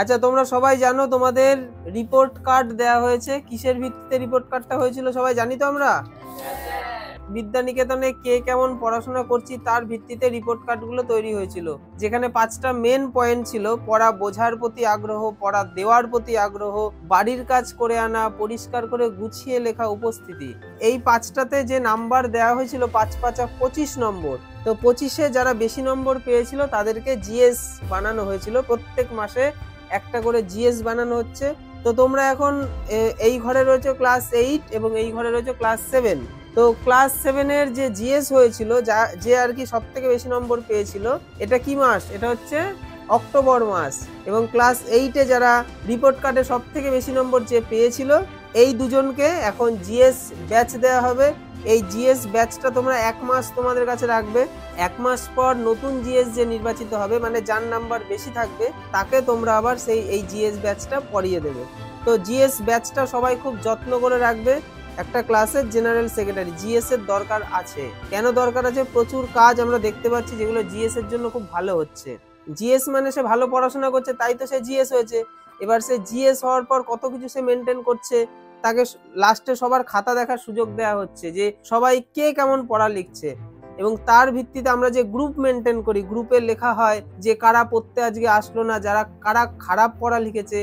আচ্ছা, তোমরা সবাই জানো তোমাদের রিপোর্ট কার্ড দেয়া হয়েছে। কিসের ভিত্তিতে রিপোর্ট কার্ডটা হয়েছিল সবাই জানি তো আমরা? বিদ্যানিকেতনে কে কেমন পড়াশোনা করছি তার ভিত্তিতে রিপোর্ট কার্ডগুলো তৈরি হয়েছিল, যেখানে 5টা মেন পয়েন্ট ছিল: পড়া বোঝার প্রতি আগ্রহ, পড়া দেওয়ার প্রতি আগ্রহ, বাড়ির কাজ করে আনা, পরিষ্কার করে গুছিয়ে লেখা, উপস্থিতি। এই 5টাতে যে নাম্বার দেওয়া হয়েছিল 5 5 25 নম্বর। তো 25-এ যারা বেশি নম্বর পেয়েছিল তাদেরকে জিএস বানানো হয়েছিল। প্রত্যেক মাসে একটা করে জিএস বানানো হচ্ছে। তো তোমরা এখন এই ঘরে রয়েছে ক্লাস 8 এবং এই ঘরে রয়েছে ক্লাস 7। তো ক্লাস 7-এর যে জিএস হয়েছিল, যে আর কি সব থেকে বেশি নম্বর পেয়েছিল, এটা কি মাস? এটা হচ্ছে অক্টোবর মাস। এবং ক্লাস 8-এ যারা রিপোর্ট কার্ডে সব থেকে বেশি নম্বর যে পেয়েছিল, এই দুজনকে এখন জিএস ব্যাচ দেওয়া হবে। এই জিএস ব্যাচটা তোমরা 1 মাস তোমাদের কাছে রাখবে। 1 মাস পর নতুন জিএস যে নির্বাচিত হবে, মানে যার নাম্বার বেশি থাকবে, তাকে তোমরা আবার এই জিএস ব্যাচটা পড়িয়ে দেবে। তো জিএস ব্যাচটা সবাই খুব যত্ন করে রাখবে। একটা ক্লাসের জেনারেল সেক্রেটারি জিএস এর দরকার আছে। কেন দরকার আছে? প্রচুর কাজ আমরা দেখতে পাচ্ছি যেগুলো জিএস এর জন্য খুব ভালো হচ্ছে। জিএস মানে সে ভালো পড়াশোনা করছে, তাই তো সে জিএস হয়েছে। এবার সে জিএস হওয়ার পর কত কিছু সে মেনটেন করছে, তাকে লাস্টে সবার খাতা দেখার সুযোগ দেওয়া হচ্ছে যে সবাই কে কেমন পড়া লিখছে। এবং তার ভিত্তিতে আমরা যে গ্রুপ মেনটেন করি, গ্রুপে লেখা হয় যে কারা পড়তে আজকে আসলো না, কারা খারাপ পড়া লিখেছে,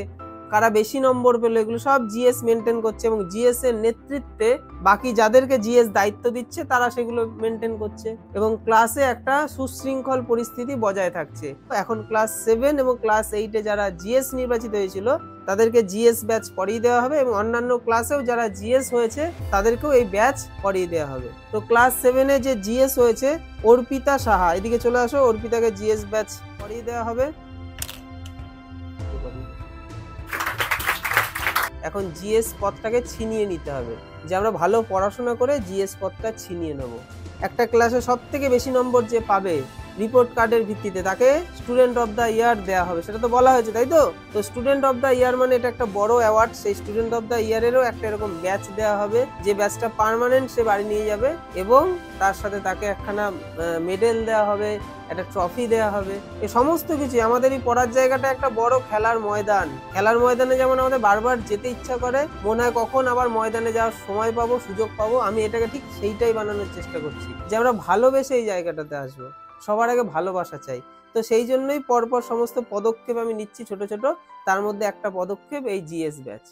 কারা বেশি নম্বর পেলো, এগুলো সব জিএস মেনটেন করছে। এবং জিএস এর নেতৃত্বে বাকি যাদেরকে জিএস দায়িত্ব দিচ্ছে তারা সেগুলো মেনটেন করছে, এবং ক্লাসে একটা সুশৃঙ্খল পরিস্থিতি বজায় থাকছে। এখন ক্লাস 7 এবং ক্লাস 8-এ যারা জিএস নির্বাচিত হয়েছিল তাদেরকে জিএস ব্যাচ পড়িয়ে দেওয়া হবে, এবং অন্যান্য ক্লাসেও যারা জিএস হয়েছে তাদেরকেও এই ব্যাচ পড়িয়ে দেওয়া হবে। তো ক্লাস 7-এ যে জিএস হয়েছে অর্পিতা সাহা, এদিকে চলে আসো, অর্পিতাকে জিএস ব্যাচ পড়িয়ে দেওয়া হবে। এখন জিএস পদটাকে ছিনিয়ে নিতে হবে, যে আমরা ভালো পড়াশোনা করে জিএস পদটা ছিনিয়ে নেব। একটা ক্লাসে সব থেকে বেশি নম্বর যে পাবে রিপোর্ট কার্ডের ভিত্তিতে, তাকে স্টুডেন্ট অফ দ্য ইয়ার দেওয়া হবে। সেটা তো বলা হয়েছে, তাই তো? তো স্টুডেন্ট অফ দ্য ইয়ার মানে এটা একটা বড় অ্যাওয়ার্ড। সেই স্টুডেন্ট অফ দ্য ইয়ারেরও একটা এরকম ব্যাচ দেওয়া হবে, যে ব্যাচটা পার্মানেন্ট সে বাড়ি নিয়ে যাবে, এবং তার সাথে তাকে একখানা মেডেল দেওয়া হবে, একটা ট্রফি দেওয়া হবে। এই সমস্ত কিছু আমাদের এই পড়ার জায়গাটা একটা বড় খেলার ময়দান। খেলার ময়দানে যেমন আমাদের বারবার যেতে ইচ্ছা করে, মনে হয় কখন আবার ময়দানে যাওয়ার সময় পাবো, সুযোগ পাবো। আমি এটাকে ঠিক সেইটাই বানানোর চেষ্টা করছি, যে আমরা ভালোবেসে এই জায়গাটাতে আসবো। সবার আগে ভালোবাসা চাই। তো সেই জন্যই পরপর সমস্ত পদক্ষেপ আমি নিচ্ছি ছোট ছোট। তার মধ্যে একটা পদক্ষেপ এই জিএস ব্যাচ।